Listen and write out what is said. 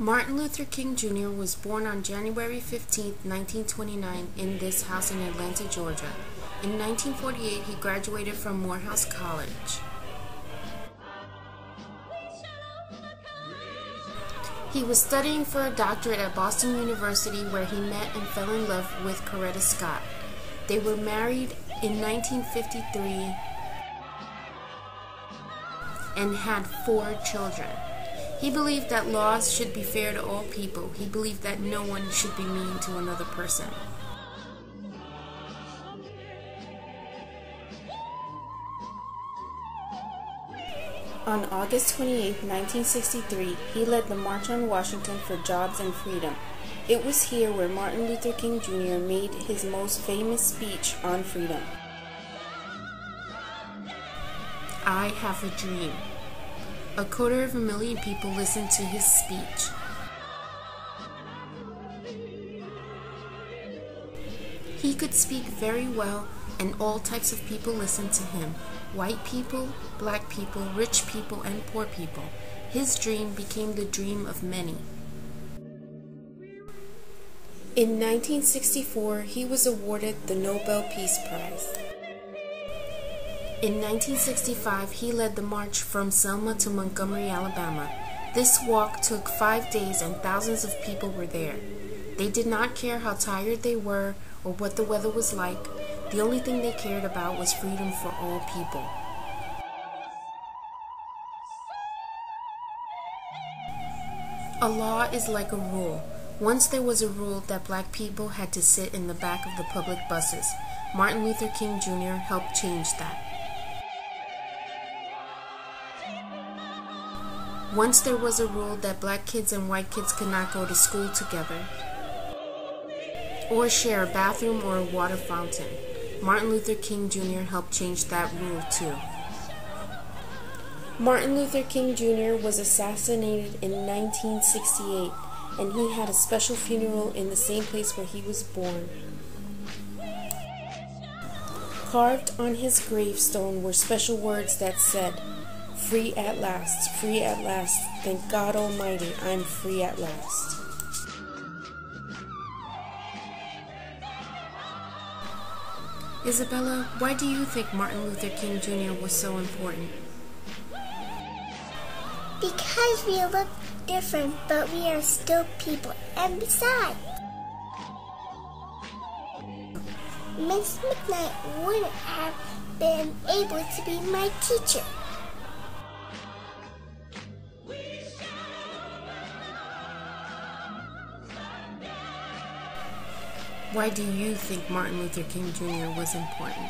Martin Luther King Jr. was born on January 15, 1929 in this house in Atlanta, Georgia. In 1948, he graduated from Morehouse College. He was studying for a doctorate at Boston University, where he met and fell in love with Coretta Scott. They were married in 1953 and had 4 children. He believed that laws should be fair to all people. He believed that no one should be mean to another person. On August 28, 1963, he led the March on Washington for Jobs and Freedom. It was here where Martin Luther King Jr. made his most famous speech on freedom. I have a dream. 250,000 people listened to his speech. He could speak very well, and all types of people listened to him. White people, black people, rich people, and poor people. His dream became the dream of many. In 1964, he was awarded the Nobel Peace Prize. In 1965, he led the march from Selma to Montgomery, Alabama. This walk took 5 days and thousands of people were there. They did not care how tired they were or what the weather was like. The only thing they cared about was freedom for all people. A law is like a rule. Once there was a rule that black people had to sit in the back of the public buses. Martin Luther King Jr. helped change that. Once there was a rule that black kids and white kids could not go to school together or share a bathroom or a water fountain. Martin Luther King Jr. helped change that rule too. Martin Luther King Jr. was assassinated in 1968, and he had a special funeral in the same place where he was born. Carved on his gravestone were special words that said, "Free at last, thank God Almighty, I'm free at last." Isabella, why do you think Martin Luther King Jr. was so important? Because we look different, but we are still people. And besides, Miss McKnight wouldn't have been able to be my teacher. Why do you think Martin Luther King Jr. was important?